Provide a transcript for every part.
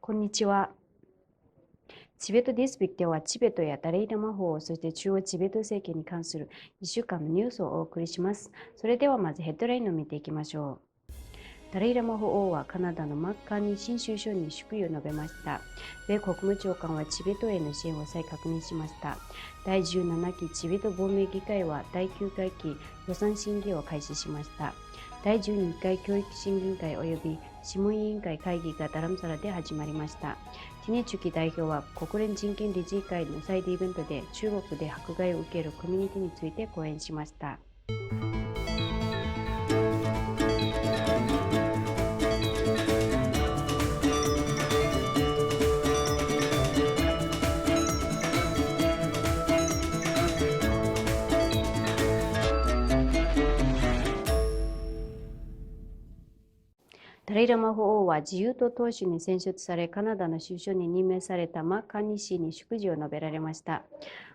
こんにちは。チベットディスピックではチベットやダライ・ラマ法そして中央チベット政権に関する1週間のニュースをお送りします。それではまずヘッドラインを見ていきましょう。ダライ・ラマ法王はカナダのマッカーニー新首相に祝意を述べました。米国務長官はチベットへの支援を再確認しました。第17期チベット亡命議会は第9回期予算審議を開始しました。第12回教育審議委員会及び諮問委員会会議がダラムサラで始まりました。ティネチュキ代表は国連人権理事会のサイドイベントで中国で迫害を受けるコミュニティについて講演しました。ダライ・ラマ法王は自由党党首に選出され、カナダの首相に任命されたマッカーニー氏に祝辞を述べられました。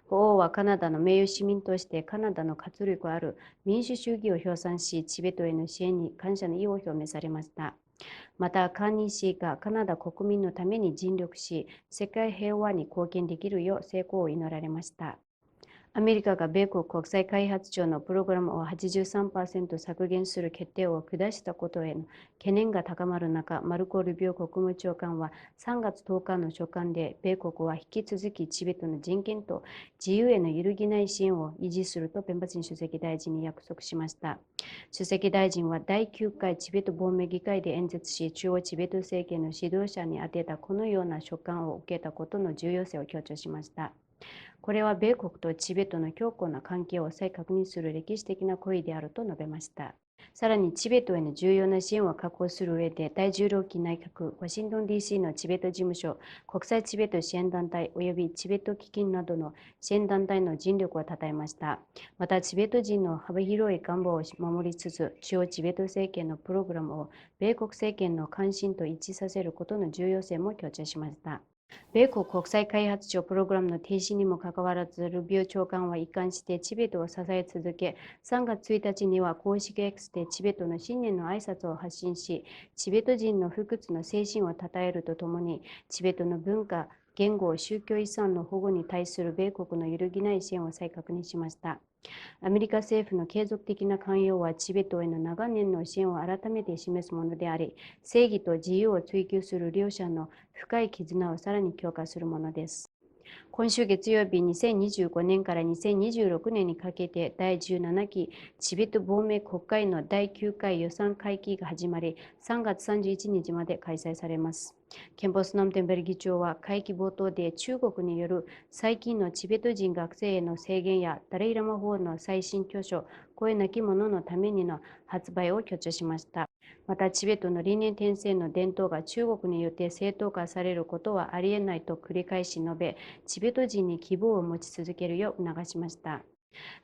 法王はカナダの名誉市民としてカナダの活力ある民主主義を称賛し、チベットへの支援に感謝の意を表明されました。また、カーニー氏がカナダ国民のために尽力し、世界平和に貢献できるよう成功を祈られました。アメリカが米国国際開発庁のプログラムを 83% 削減する決定を下したことへの懸念が高まる中、マルコ・ルビオ国務長官は3月10日の書簡で、米国は引き続きチベットの人権と自由への揺るぎない支援を維持するとペンバチン主席大臣に約束しました。主席大臣は第9回チベット亡命議会で演説し、中央チベット政権の指導者に宛てたこのような書簡を受けたことの重要性を強調しました。これは米国とチベットの強固な関係を再確認する歴史的な行為であると述べました。さらにチベットへの重要な支援を確保する上で、第16期内閣ワシントン DC のチベット事務所、国際チベット支援団体及びチベット基金などの支援団体の尽力を称えました。また、チベット人の幅広い願望を守りつつ、中央チベット政権のプログラムを米国政権の関心と一致させることの重要性も強調しました。米国国際開発庁プログラムの停止にもかかわらず、ルビオ長官は一貫してチベットを支え続け、3月1日には公式 X でチベットの新年の挨拶を発信し、チベット人の不屈の精神を称えるとともに、チベットの文化、言語、宗教遺産の保護に対する米国の揺るぎない支援を再確認しました。アメリカ政府の継続的な関与はチベットへの長年の支援を改めて示すものであり、正義と自由を追求する両者の深い絆をさらに強化するものです。今週月曜日、2025年から2026年にかけて第17期チベット亡命国会の第9回予算会期が始まり、3月31日まで開催されます。ケンボス・ナムテンベル議長は会期冒頭で、中国による最近のチベット人学生への制限やダレイ・ラマ法の最新著書声なき者のためにの発売を強調しました。また、チベットの理念転生の伝統が中国によって正当化されることはありえないと繰り返し述べ、チベット人に希望を持ち続けるよう促しました。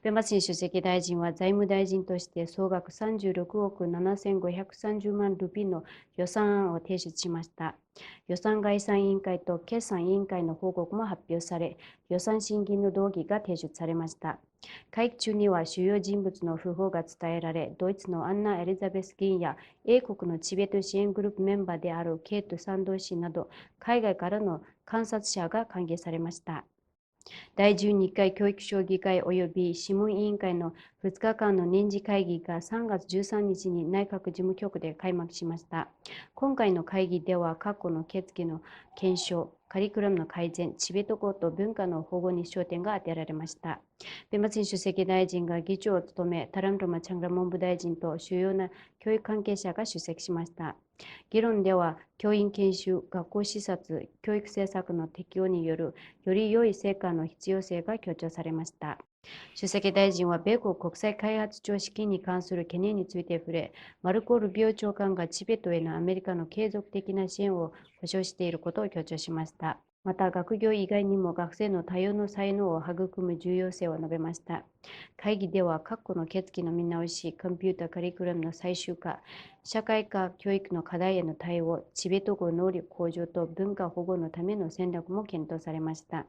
ペンバシン主席大臣は財務大臣として総額36億7530万ルピーの予算案を提出しました。予算概算委員会と決算委員会の報告も発表され、予算審議の動議が提出されました。会期中には主要人物の訃報が伝えられ、ドイツのアンナ・エリザベス議員や英国のチベット支援グループメンバーであるケイト・サンドー氏など、海外からの観察者が歓迎されました。第12回教育省議会及び諮問委員会の2日間の年次会議が3月13日に内閣事務局で開幕しました。今回の会議では、過去の決議の検証、カリキュラムの改善、チベット語と文化の保護に焦点が当てられました。ペンバツィン主席大臣が議長を務め、タランロマ・チャングラ文部大臣と主要な教育関係者が出席しました。議論では、教員研修、学校視察、教育政策の適用によるより良い成果の必要性が強調されました。主席大臣は米国国際開発庁資金に関する懸念について触れ、マルコ・ルビオ長官がチベットへのアメリカの継続的な支援を保障していることを強調しました。また、学業以外にも学生の多様な才能を育む重要性を述べました。会議では、各国の決議の見直し、コンピュータカリキュラムの最終化、社会科教育の課題への対応、チベット語能力向上と文化保護のための戦略も検討されました。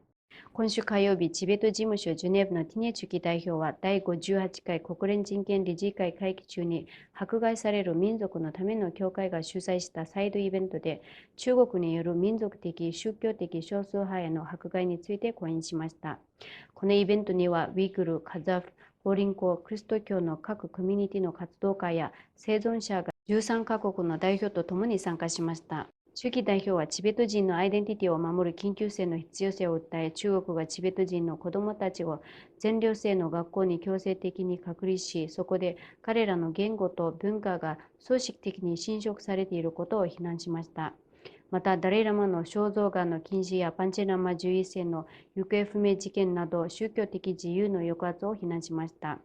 今週火曜日、チベット事務所ジュネーブのティネチュキ代表は、第58回国連人権理事会会期中に迫害される民族のための協会が主催したサイドイベントで、中国による民族的、宗教的少数派への迫害について講演しました。このイベントには、ウイグル、カザフ、ゴリンコ、クリスト教の各コミュニティの活動家や生存者が13カ国の代表とともに参加しました。朱キ代表はチベット人のアイデンティティを守る緊急性の必要性を訴え、中国がチベット人の子供たちを全寮制の学校に強制的に隔離し、そこで彼らの言語と文化が組織的に侵食されていることを非難しました。また、ダレイラマの肖像画の禁止やパンチェラマ11世の行方不明事件など宗教的自由の抑圧を非難しました。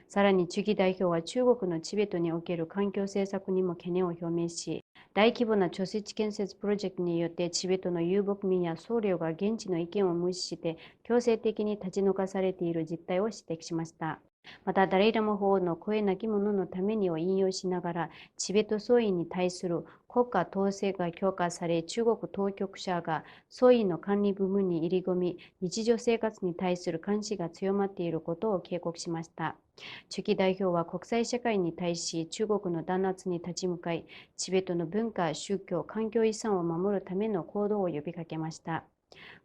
さらに、チュギ代表は中国のチベットにおける環境政策にも懸念を表明し、大規模な貯水池建設プロジェクトによってチベットの遊牧民や僧侶が現地の意見を無視して強制的に立ち退かされている実態を指摘しました。また、ダレイラマ法王の声なき者のためにを引用しながら、チベット総員に対する国家統制が強化され、中国当局者が総員の管理部門に入り込み、日常生活に対する監視が強まっていることを警告しました。チュキ代表は国際社会に対し中国の弾圧に立ち向かい、チベットの文化、宗教、環境遺産を守るための行動を呼びかけました。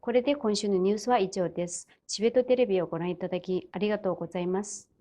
これで今週のニュースは以上です。チベットテレビをご覧いただきありがとうございます。